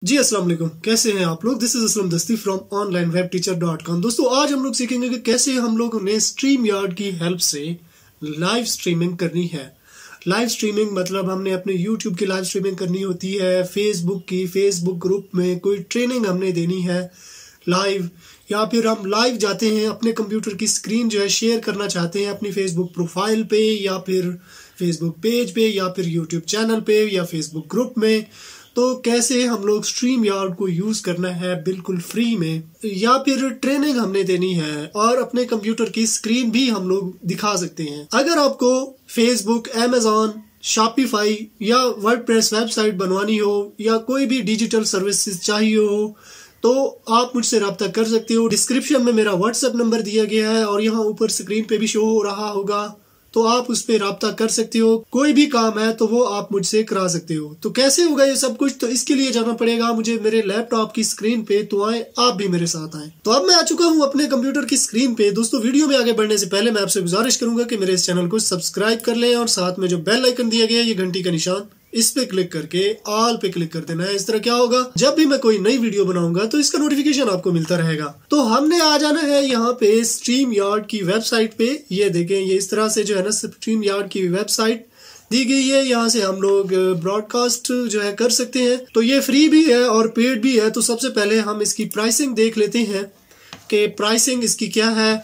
जी अस्सलाम वालेकुम, कैसे हैं आप लोग। दिस इज असलम दस्ती फ्रॉम onlinewebteacher.com। दोस्तों आज हम लोग सीखेंगे कि कैसे हम लोगों ने स्ट्रीम यार्ड की हेल्प से लाइव स्ट्रीमिंग करनी है। लाइव स्ट्रीमिंग मतलब हमने अपने यूट्यूब की लाइव स्ट्रीमिंग करनी होती है, फेसबुक की, फेसबुक ग्रुप में कोई ट्रेनिंग हमने देनी है लाइव, या फिर हम लाइव जाते हैं अपने कंप्यूटर की स्क्रीन जो है शेयर करना चाहते हैं अपनी फेसबुक प्रोफाइल पे या फिर फेसबुक पेज पे या फिर यूट्यूब चैनल पे या फेसबुक ग्रुप में। तो कैसे हम लोग स्ट्रीम यार्ड को यूज करना है बिल्कुल फ्री में, या फिर ट्रेनिंग हमने देनी है और अपने कंप्यूटर की स्क्रीन भी हम लोग दिखा सकते हैं। अगर आपको फेसबुक, अमेजॉन, शॉपिफाई या वर्डप्रेस वेबसाइट बनवानी हो या कोई भी डिजिटल सर्विसेज चाहिए हो तो आप मुझसे रब्ता कर सकते हो। डिस्क्रिप्शन में मेरा व्हाट्सएप नंबर दिया गया है और यहाँ ऊपर स्क्रीन पे भी शो हो रहा होगा, तो आप उस पर रब्ता कर सकते हो। कोई भी काम है तो वो आप मुझसे करा सकते हो। तो कैसे होगा ये सब कुछ, तो इसके लिए जाना पड़ेगा मुझे मेरे लैपटॉप की स्क्रीन पे। तो आए आप भी मेरे साथ आए। तो अब मैं आ चुका हूँ अपने कंप्यूटर की स्क्रीन पे। दोस्तों वीडियो में आगे बढ़ने से पहले मैं आपसे गुजारिश करूंगा कि मेरे इस चैनल को सब्सक्राइब कर लें और साथ में जो बेल आइकन दिया गया है, ये घंटी का निशान, इस पे क्लिक करके ऑल पे क्लिक कर देना है। इस तरह क्या होगा, जब भी मैं कोई नई वीडियो बनाऊंगा तो इसका नोटिफिकेशन आपको मिलता रहेगा। तो हमने आ जाना है यहाँ पे स्ट्रीम यार्ड की वेबसाइट पे। ये देखें, ये इस तरह से जो है ना स्ट्रीम यार्ड की वेबसाइट दी गई है। यहाँ से हम लोग ब्रॉडकास्ट जो है कर सकते हैं। तो ये फ्री भी है और पेड भी है। तो सबसे पहले हम इसकी प्राइसिंग देख लेते हैं कि प्राइसिंग इसकी क्या है।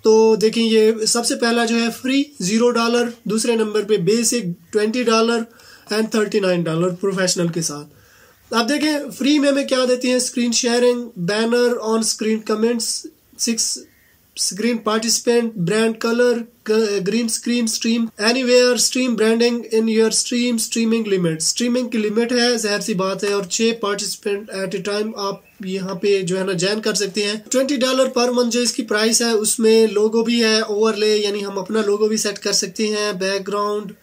तो देखें, ये सबसे पहला जो है फ्री $0, दूसरे नंबर पे बेसिक $20 एंड $39 प्रोफेशनल के साथ। अब देखें फ्री में हमें क्या देती हैं, screen sharing, banner, on screen comments, 6 screen participant, brand colour, green screen stream, anywhere, stream branding in your stream, streaming limit, streaming की लिमिट है, जाहिर सी बात है, और 6 पार्टिसिपेंट एट ए टाइम आप यहाँ पे जो है ना ज्वाइन कर सकते हैं। $20 पर मंथ जो इसकी प्राइस है, उसमें लोगो भी है, ओवरले, यानी हम अपना लोगो भी सेट कर सकते हैं, बैकग्राउंड,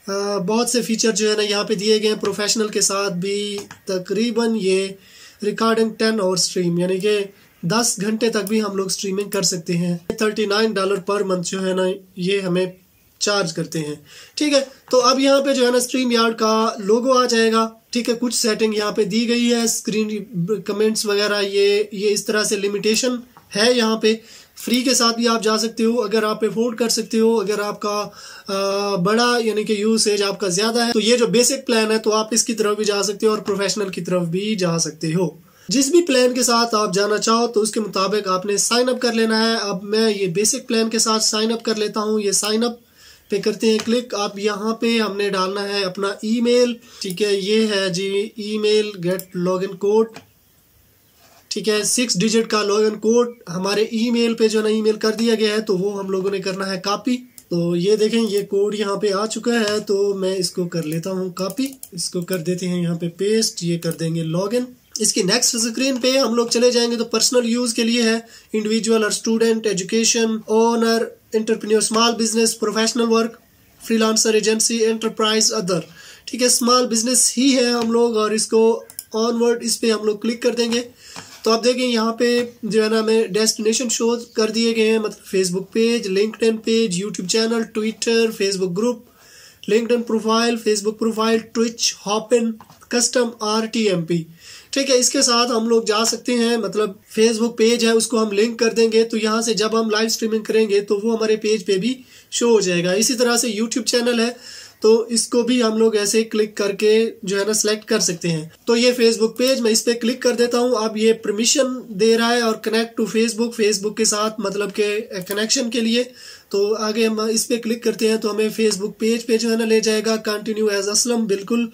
बहुत से फीचर जो है ना यहाँ पे दिए गए हैं प्रोफेशनल के साथ भी। तकरीबन ये रिकॉर्डिंग 10 आवर स्ट्रीम, यानी कि 10 घंटे तक भी हम लोग स्ट्रीमिंग कर सकते हैं। $39 पर मंथ जो है ना ये हमें चार्ज करते हैं। ठीक है, तो अब यहाँ पे जो है ना स्ट्रीम यार्ड का लोगो आ जाएगा। ठीक है, कुछ सेटिंग यहाँ पे दी गई है, स्क्रीन कमेंट्स वगैरह, ये इस तरह से लिमिटेशन है। यहाँ पे फ्री के साथ भी आप जा सकते हो अगर आप अफोर्ड कर सकते हो। अगर आपका बड़ा यानी कि यूसेज आपका ज्यादा है तो ये जो बेसिक प्लान है तो आप इसकी तरफ भी जा सकते हो और प्रोफेशनल की तरफ भी जा सकते हो। जिस भी प्लान के साथ आप जाना चाहो तो उसके मुताबिक आपने साइन अप कर लेना है। अब मैं ये बेसिक प्लान के साथ साइन अप कर लेता हूँ। ये साइन अप पे करते हैं क्लिक। अब यहाँ पे हमने डालना है अपना ईमेल। ठीक है, ये है जी ईमेल, गेट लॉगिन कोड। ठीक है, 6 डिजिट का लॉगिन कोड हमारे ईमेल पे जो ना ईमेल कर दिया गया है, तो वो हम लोगों ने करना है कॉपी। तो ये देखें, ये कोड यहाँ पे आ चुका है, तो मैं इसको कर लेता हूँ कॉपी। इसको कर देते हैं यहाँ पे पेस्ट, ये कर देंगे लॉगिन। इसकी नेक्स्ट स्क्रीन पे हम लोग चले जाएंगे तो पर्सनल यूज के लिए है, इंडिविजुअल और student, education, owner, entrepreneur, small business, professional work, freelancer, agency, enterprise, other. ठीक है, स्मॉल बिजनेस ही है हम लोग, और इसको ऑनवर्ड इस पे हम लोग क्लिक कर देंगे। तो आप देखें यहाँ पे जो है ना हमें डेस्टिनेशन शो कर दिए गए हैं, मतलब Facebook page, LinkedIn page, YouTube channel, Twitter, Facebook group, LinkedIn profile, Facebook profile, Twitch, hopping, custom, RTMP। ठीक है, इसके साथ हम लोग जा सकते हैं, मतलब फेसबुक पेज है उसको हम लिंक कर देंगे, तो यहाँ से जब हम लाइव स्ट्रीमिंग करेंगे तो वो हमारे पेज पे भी शो हो जाएगा। इसी तरह से यूट्यूब चैनल है तो इसको भी हम लोग ऐसे क्लिक करके जो है ना सिलेक्ट कर सकते हैं। तो ये फेसबुक पेज, मैं इस पे क्लिक कर देता हूँ। अब ये परमिशन दे रहा है और कनेक्ट टू फेसबुक, फेसबुक के साथ मतलब के कनेक्शन के लिए। तो आगे हम इस पे क्लिक करते हैं तो हमें फेसबुक पेज पे जो है ना ले जाएगा। कंटिन्यू एज असलम, बिल्कुल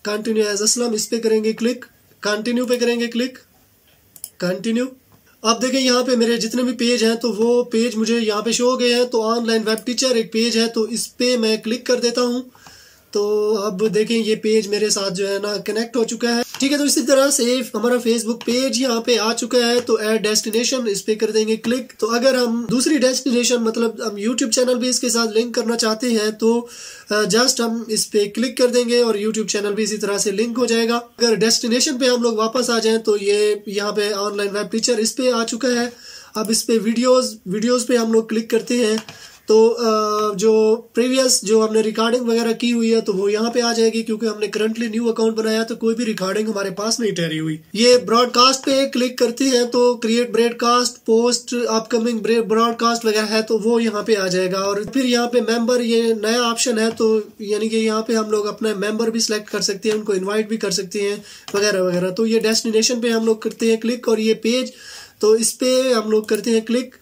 कंटिन्यू एज असलम, इस पे करेंगे क्लिक, कंटिन्यू पे करेंगे क्लिक, कंटिन्यू। अब देखें यहाँ पे मेरे जितने भी पेज हैं तो वो पेज मुझे यहाँ पे शो हो गए हैं। तो ऑनलाइन वेब टीचर एक पेज है, तो इस पे मैं क्लिक कर देता हूँ। तो अब देखें ये पेज मेरे साथ जो है ना कनेक्ट हो चुका है। ठीक है, तो इसी तरह से हमारा फेसबुक पेज यहाँ पे आ चुका है। तो ऐड डेस्टिनेशन, इस पे कर देंगे क्लिक। तो अगर हम दूसरी डेस्टिनेशन मतलब हम यूट्यूब चैनल भी इसके साथ लिंक करना चाहते हैं तो जस्ट हम इस पे क्लिक कर देंगे और यूट्यूब चैनल भी इसी तरह से लिंक हो जाएगा। अगर डेस्टिनेशन पे हम लोग वापस आ जाएं तो ये यहाँ पे ऑनलाइन वेब टीचर इस पे आ चुका है। अब इस पे वीडियोस पे हम लोग क्लिक करते हैं तो जो प्रीवियस जो हमने रिकॉर्डिंग वगैरह की हुई है तो वो यहाँ पे आ जाएगी, क्योंकि हमने करंटली न्यू अकाउंट बनाया तो कोई भी रिकॉर्डिंग हमारे पास नहीं ठहरी हुई। ये ब्रॉडकास्ट पे क्लिक करते हैं तो create broadcast, post upcoming broadcast वगैरह है तो वो यहाँ पे आ जाएगा। और फिर यहाँ पे मेंबर, ये नया ऑप्शन है, तो यानी कि यहाँ पे हम लोग अपना मेंबर भी सिलेक्ट कर सकते हैं, उनको इन्वाइट भी कर सकते हैं वगैरह वगैरह। तो ये डेस्टिनेशन पे हम लोग करते हैं क्लिक, और ये पेज, तो इस पे हम लोग करते हैं क्लिक।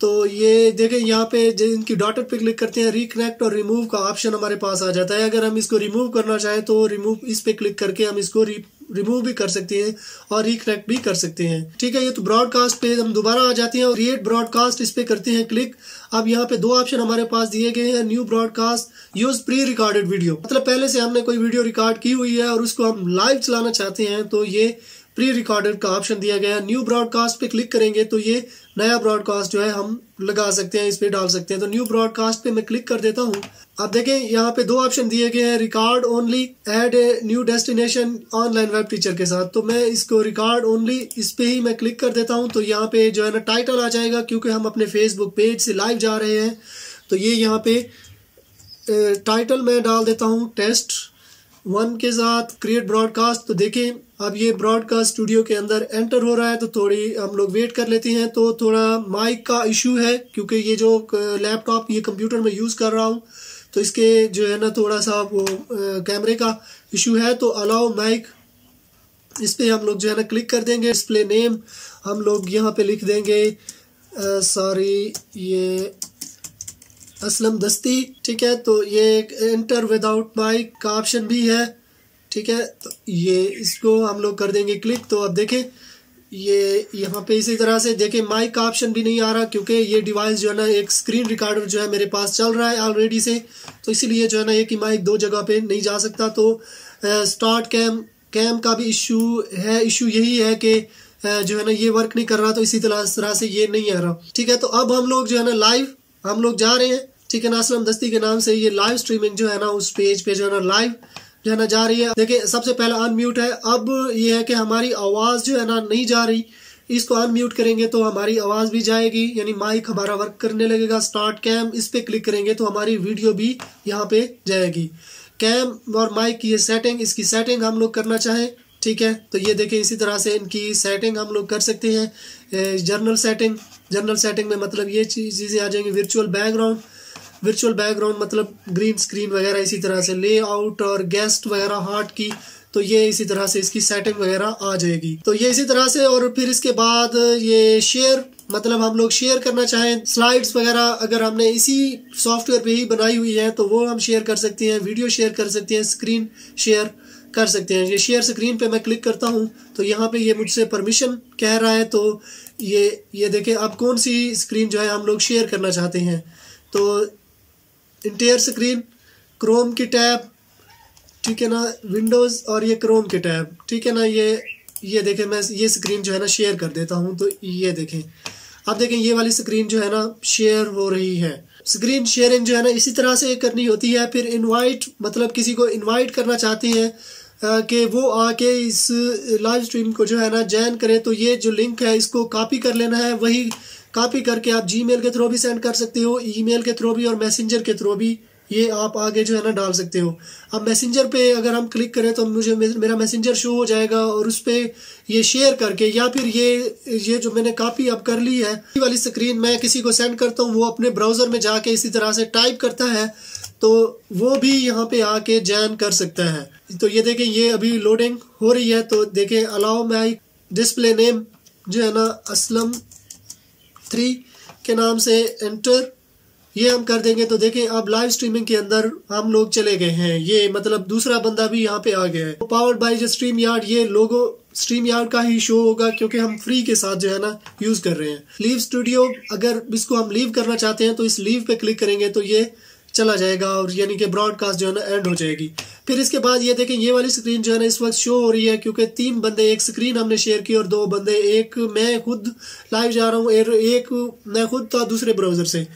तो ये देखें यहाँ पे इनकी डॉटेड पे क्लिक करते हैं, रिकनेक्ट और रिमूव का ऑप्शन हमारे पास आ जाता है। अगर हम इसको रिमूव करना चाहें तो रिमूव, इस पे क्लिक करके हम इसको रिमूव भी कर सकते हैं और रिकनेक्ट भी कर सकते हैं। ठीक है, ये तो ब्रॉडकास्ट पे हम दोबारा आ जाते हैं और क्रिएट ब्रॉडकास्ट, इस पे करते हैं क्लिक। अब यहाँ पे दो ऑप्शन हमारे पास दिए गए हैं, new broadcast, use pre recorded video, मतलब पहले से हमने कोई वीडियो रिकॉर्ड की हुई है और उसको हम लाइव चलाना चाहते हैं तो ये प्री रिकॉर्डेड का ऑप्शन दिया गया है। न्यू ब्रॉडकास्ट पे क्लिक करेंगे तो ये नया ब्रॉडकास्ट जो है हम लगा सकते हैं, इस पे डाल सकते हैं। तो न्यू ब्रॉडकास्ट पे मैं क्लिक कर देता हूँ। अब देखें यहाँ पे दो ऑप्शन दिए गए हैं, record only, add a new destination online web teacher के साथ। तो मैं इसको रिकॉर्ड ओनली, इस पे ही मैं क्लिक कर देता हूँ। तो यहाँ पे जो है ना टाइटल आ जाएगा, क्योंकि हम अपने फेसबुक पेज से लाइव जा रहे हैं। तो ये यहाँ पे टाइटल मैं डाल देता हूँ टेस्ट 1 के साथ क्रिएट ब्रॉडकास्ट। तो देखें अब ये ब्रॉडकास्ट स्टूडियो के अंदर एंटर हो रहा है, तो थोड़ी हम लोग वेट कर लेते हैं। तो थोड़ा माइक का इशू है, क्योंकि ये जो लैपटॉप, ये कंप्यूटर में यूज़ कर रहा हूँ तो इसके जो है ना थोड़ा सा वो कैमरे का इशू है। तो अलाउ माइक, इस पे हम लोग जो है ना क्लिक कर देंगे। डिस्प्ले नेम हम लोग यहाँ पे लिख देंगे, सॉरी ये असलम दस्ती। ठीक है, तो ये एंटर विदाउट माइक का ऑप्शन भी है। ठीक है, तो ये इसको हम लोग कर देंगे क्लिक। तो अब देखें ये यहाँ पे इसी तरह से देखें माइक का ऑप्शन भी नहीं आ रहा, क्योंकि ये डिवाइस जो है ना एक स्क्रीन रिकॉर्डर जो है मेरे पास चल रहा है ऑलरेडी से, तो इसीलिए जो है ना एक ही माइक दो जगह पे नहीं जा सकता। तो स्टार्ट कैम का भी इशू है। इशू यही है कि जो है ना ये वर्क नहीं कर रहा, तो इसी तरह से ये नहीं आ रहा। ठीक है, तो अब हम लोग जो है ना लाइव हम लोग जा रहे हैं। ठीक है ना, असलम दस्ती के नाम से ये लाइव स्ट्रीमिंग जो है ना उस पेज पे जो है ना लाइव जो है ना जा रही है। देखिए सबसे पहले अनम्यूट है। अब ये है कि हमारी आवाज़ जो है ना नहीं जा रही, इसको अनम्यूट करेंगे तो हमारी आवाज़ भी जाएगी, यानी माइक हमारा वर्क करने लगेगा। स्टार्ट कैम, इस पे क्लिक करेंगे तो हमारी वीडियो भी यहाँ पे जाएगी। कैम और माइक की ये सेटिंग, इसकी सेटिंग हम लोग करना चाहें, ठीक है, तो ये देखें इसी तरह से इनकी सेटिंग हम लोग कर सकते हैं। जर्नल सेटिंग में मतलब ये चीज़ें आ जाएंगी। वर्चुअल बैकग्राउंड मतलब ग्रीन स्क्रीन वगैरह, इसी तरह से लेआउट और गेस्ट वगैरह हार्ट की, तो ये इसी तरह से इसकी सेटिंग वगैरह आ जाएगी। तो ये इसी तरह से, और फिर इसके बाद ये शेयर, मतलब हम लोग शेयर करना चाहें स्लाइड्स वगैरह, अगर हमने इसी सॉफ्टवेयर पे ही बनाई हुई है तो वो हम शेयर कर सकते हैं, वीडियो शेयर कर सकते हैं, स्क्रीन शेयर कर सकते हैं। ये शेयर स्क्रीन पे मैं क्लिक करता हूँ तो यहाँ पे ये मुझसे परमिशन कह रहा है। तो ये देखें अब कौन सी स्क्रीन जो है हम लोग शेयर करना चाहते हैं। तो इंटायर स्क्रीन, क्रोम की टैब, ठीक है ना, विंडोज़ और ये क्रोम के टैब, ठीक है ना। ये देखें मैं ये स्क्रीन जो है ना शेयर कर देता हूँ। तो ये देखें, अब देखें ये वाली स्क्रीन जो है ना शेयर हो रही है। स्क्रीन शेयरिंग जो है ना इसी तरह से करनी होती है। फिर इनवाइट, मतलब किसी को इनवाइट करना चाहते हैं कि वो आके इस लाइव स्ट्रीम को जो है ना ज्वाइन करे, तो ये जो लिंक है इसको कॉपी कर लेना है। वही कॉपी करके आप जीमेल के थ्रू भी सेंड कर सकते हो, ईमेल के थ्रू भी और मैसेंजर के थ्रू भी ये आप आगे जो है ना डाल सकते हो। अब मैसेंजर पे अगर हम क्लिक करें तो मुझे मेरा मैसेंजर शो हो जाएगा, और उस पर ये शेयर करके, या फिर ये जो मैंने कॉपी अब कर ली है ये वाली स्क्रीन मैं किसी को सेंड करता हूँ, वो अपने ब्राउज़र में जाके इसी तरह से टाइप करता है तो वो भी यहाँ पे आके ज्वाइन कर सकता है। तो ये देखें ये अभी लोडिंग हो रही है। तो देखें अलाउ माई डिस्प्ले नेम जो है ना असलम 3 के नाम से एंटर, ये हम कर देंगे। तो देखें अब लाइव स्ट्रीमिंग के अंदर हम लोग चले गए हैं। ये मतलब दूसरा बंदा भी यहाँ पे आ गया है। पावर्ड बाय जो स्ट्रीम यार्ड, ये लोगो स्ट्रीम यार्ड का ही शो होगा क्योंकि हम फ्री के साथ जो है ना यूज कर रहे हैं। लीव स्टूडियो, अगर इसको हम लीव करना चाहते हैं तो इस लीव पे क्लिक करेंगे तो ये चला जाएगा, और यानी कि ब्रॉडकास्ट जो है ना एंड हो जाएगी। फिर इसके बाद ये देखें ये वाली स्क्रीन जो है ना इस वक्त शो हो रही है, क्योंकि 3 बंदे एक स्क्रीन हमने शेयर की और 2 बंदे, एक मैं खुद लाइव जा रहा हूँ, एक मैं खुद था दूसरे ब्राउजर से,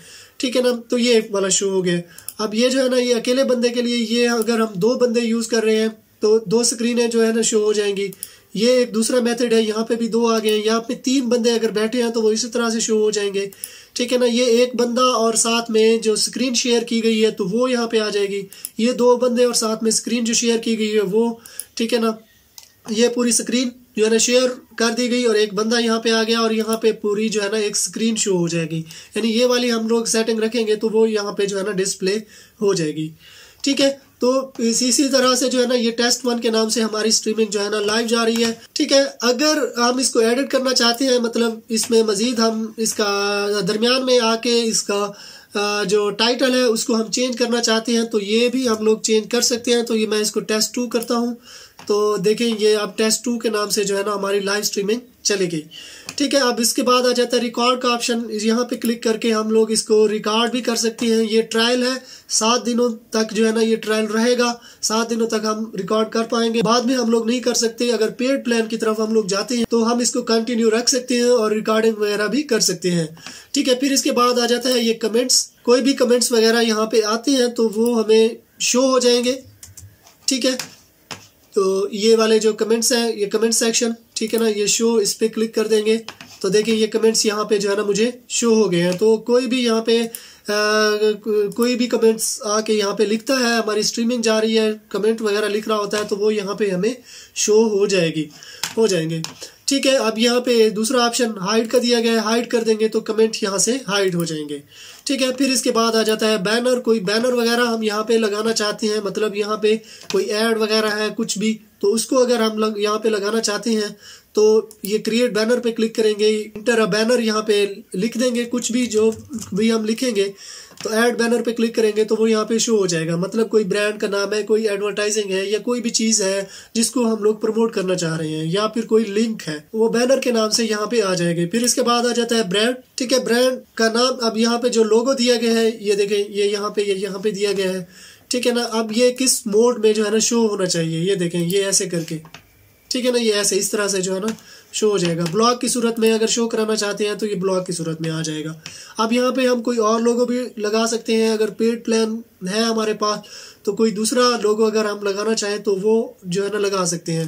ठीक है ना। तो ये वाला शो हो गया। अब ये जो है ना ये अकेले बंदे के लिए, ये अगर हम 2 बंदे यूज कर रहे हैं तो 2 स्क्रीनें जो है ना शो हो जाएंगी। ये एक दूसरा मेथड है। यहाँ पे भी 2 आ गए हैं। यहाँ पे 3 बंदे अगर बैठे हैं तो वो इसी तरह से शो हो जाएंगे, ठीक है ना। ये एक बंदा और साथ में जो स्क्रीन शेयर की गई है तो वो यहाँ पे आ जाएगी। ये 2 बंदे और साथ में स्क्रीन जो शेयर की गई है वो, ठीक है ना। ये पूरी स्क्रीन जो है ना शेयर कर दी गई और एक बंदा यहाँ पे आ गया और यहाँ पे पूरी जो है ना एक स्क्रीन शो हो जाएगी। यानी ये वाली हम लोग सेटिंग रखेंगे तो वो यहाँ पे जो है ना डिस्प्ले हो जाएगी, ठीक है। तो इसी तरह से जो है ना ये टेस्ट 1 के नाम से हमारी स्ट्रीमिंग जो है ना लाइव जा रही है, ठीक है। अगर हम इसको एडिट करना चाहते हैं, मतलब इसमें मजीद हम इसका दरमियान में आके इसका जो टाइटल है उसको हम चेंज करना चाहते हैं तो ये भी हम लोग चेंज कर सकते हैं। तो ये मैं इसको टेस्ट 2 करता हूँ तो देखें ये अब टेस्ट 2 के नाम से जो है ना हमारी लाइव स्ट्रीमिंग चली गई, ठीक है। अब इसके बाद आ जाता है रिकॉर्ड का ऑप्शन। यहाँ पे क्लिक करके हम लोग इसको रिकॉर्ड भी कर सकते हैं। ये ट्रायल है, 7 दिनों तक जो है ना ये ट्रायल रहेगा। 7 दिनों तक हम रिकॉर्ड कर पाएंगे, बाद में हम लोग नहीं कर सकते। अगर पेड प्लान की तरफ हम लोग जाते हैं तो हम इसको कंटिन्यू रख सकते हैं और रिकॉर्डिंग वगैरह भी कर सकते हैं, ठीक है। फिर इसके बाद आ जाता है ये कमेंट्स। कोई भी कमेंट्स वगैरह यहाँ पे आते हैं तो वो हमें शो हो जाएंगे, ठीक है। तो ये वाले जो कमेंट्स हैं ये कमेंट सेक्शन, ठीक है ना, ये शो, इस पे क्लिक कर देंगे तो देखिए ये कमेंट्स यहाँ पे जो है ना मुझे शो हो गए हैं। तो कोई भी यहाँ पे कोई भी कमेंट्स आके यहाँ पे लिखता है, हमारी स्ट्रीमिंग जा रही है, कमेंट वगैरह लिख रहा होता है तो वो यहाँ पे हमें शो हो जाएंगे, ठीक है। अब यहाँ पे दूसरा ऑप्शन हाइड का दिया गया है, हाइड कर देंगे तो कमेंट यहाँ से हाइड हो जाएंगे, ठीक है। फिर इसके बाद आ जाता है बैनर। कोई बैनर वगैरह हम यहाँ पे लगाना चाहते हैं, मतलब यहाँ पे कोई ऐड वगैरह है कुछ भी, तो उसको अगर हम यहाँ पे लगाना चाहते हैं तो ये क्रिएट बैनर पे क्लिक करेंगे, इंटर अ बैनर यहाँ पे लिख देंगे, कुछ भी जो भी हम लिखेंगे तो ऐड बैनर पे क्लिक करेंगे तो वो यहाँ पे शो हो जाएगा। मतलब कोई ब्रांड का नाम है, कोई एडवर्टाइजिंग है या कोई भी चीज़ है जिसको हम लोग प्रमोट करना चाह रहे हैं या फिर कोई लिंक है, वो बैनर के नाम से यहाँ पे आ जाएंगे। फिर इसके बाद आ जाता है ब्रांड, ठीक है। ब्रांड का नाम, अब यहाँ पे जो लोगो दिया गया है ये देखें, ये यहाँ पे दिया गया है, ठीक है ना। अब ये किस मोड में जो है ना शो होना चाहिए, ये देखें, ये ऐसे करके, ठीक है ना, ये ऐसे इस तरह से जो है ना शो हो जाएगा। ब्लॉग की सूरत में अगर शो कराना चाहते हैं तो ये ब्लॉग की सूरत में आ जाएगा। अब यहाँ पे हम कोई और लोगो भी लगा सकते हैं, अगर पेड प्लान है हमारे पास तो कोई दूसरा लोगो अगर हम लगाना चाहें तो वो जो है ना लगा सकते हैं।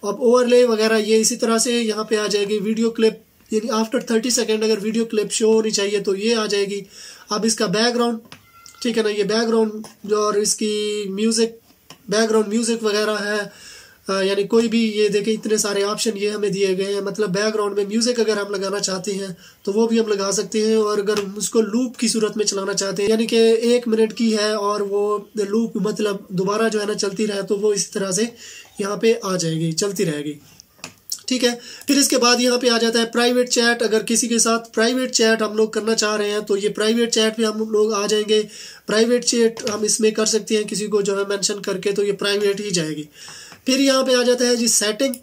अब ओवरले वगैरह ये इसी तरह से यहाँ पे आ जाएगी। वीडियो क्लिप, यानी आफ्टर 30 सेकेंड अगर वीडियो क्लिप शो होनी चाहिए तो ये आ जाएगी। अब इसका बैकग्राउंड, ठीक है ना, ये बैकग्राउंड और इसकी म्यूजिक, बैकग्राउंड म्यूजिक वगैरह है, यानी कोई भी, ये देखें इतने सारे ऑप्शन ये हमें दिए गए हैं। मतलब बैकग्राउंड में म्यूजिक अगर हम लगाना चाहते हैं तो वो भी हम लगा सकते हैं, और अगर उसको लूप की सूरत में चलाना चाहते हैं, यानी कि 1 मिनट की है और वो लूप मतलब दोबारा जो है ना चलती रहे, तो वो इस तरह से यहाँ पे आ जाएगी, चलती रहेगी, ठीक है। फिर इसके बाद यहाँ पे आ जाता है प्राइवेट चैट। अगर किसी के साथ प्राइवेट चैट हम लोग करना चाह रहे हैं तो ये प्राइवेट चैट पे हम लोग आ जाएंगे। प्राइवेट चैट हम इसमें कर सकते हैं किसी को जो है मेंशन करके, तो ये प्राइवेट ही जाएगी। फिर यहाँ पे आ जाता है जी सेटिंग,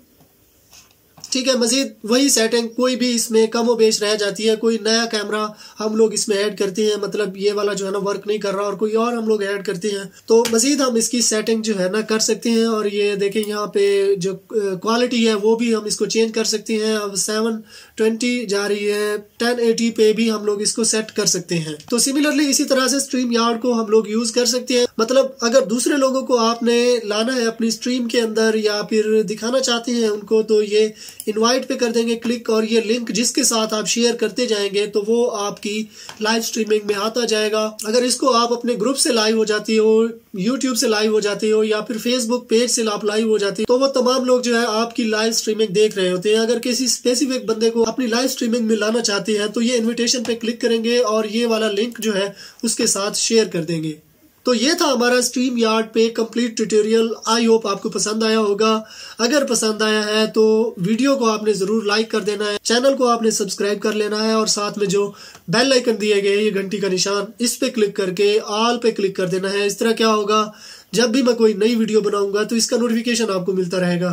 ठीक है। मजीद वही सेटिंग, कोई भी इसमें कम और बेश रह जाती है। कोई नया कैमरा हम लोग इसमें ऐड करते हैं, मतलब ये वाला जो है ना वर्क नहीं कर रहा और कोई और हम लोग ऐड करते हैं तो मजीद हम इसकी सेटिंग जो है ना कर सकते हैं। और ये देखें यहाँ पे जो क्वालिटी है वो भी हम इसको चेंज कर सकते हैं। अब 720 जा रही है, 1080 पे भी हम लोग इसको सेट कर सकते हैं। तो सिमिलरली इसी तरह से स्ट्रीम यार्ड को हम लोग यूज कर सकते हैं। मतलब अगर दूसरे लोगों को आपने लाना है अपनी स्ट्रीम के अंदर या फिर दिखाना चाहते हैं उनको, तो ये इनवाइट पे कर देंगे क्लिक, और ये लिंक जिसके साथ आप शेयर करते जाएंगे तो वो आपकी लाइव स्ट्रीमिंग में आता जाएगा। अगर इसको आप अपने ग्रुप से लाइव हो जाती हो, यूट्यूब से लाइव हो जाते हो या फिर फेसबुक पेज से आप लाइव हो जाते हो, तो वो तमाम लोग जो है आपकी लाइव स्ट्रीमिंग देख रहे होते हैं। अगर किसी स्पेसिफिक बंदे को अपनी लाइव स्ट्रीमिंग में लाना चाहते हैं तो ये इन्विटेशन पे क्लिक करेंगे और ये वाला लिंक जो है उसके साथ शेयर कर देंगे। तो ये था हमारा स्ट्रीम यार्ड पे कंप्लीट ट्यूटोरियल। आई होप आपको पसंद आया होगा। अगर पसंद आया है तो वीडियो को आपने जरूर लाइक कर देना है, चैनल को आपने सब्सक्राइब कर लेना है, और साथ में जो बेल आइकन दिए गए ये घंटी का निशान, इस पे क्लिक करके ऑल पे क्लिक कर देना है। इस तरह क्या होगा, जब भी मैं कोई नई वीडियो बनाऊंगा तो इसका नोटिफिकेशन आपको मिलता रहेगा।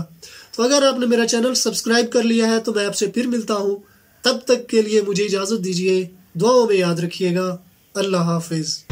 तो अगर आपने मेरा चैनल सब्सक्राइब कर लिया है तो मैं आपसे फिर मिलता हूँ। तब तक के लिए मुझे इजाजत दीजिए। दुआओं में याद रखिएगा। अल्लाह हाफिज।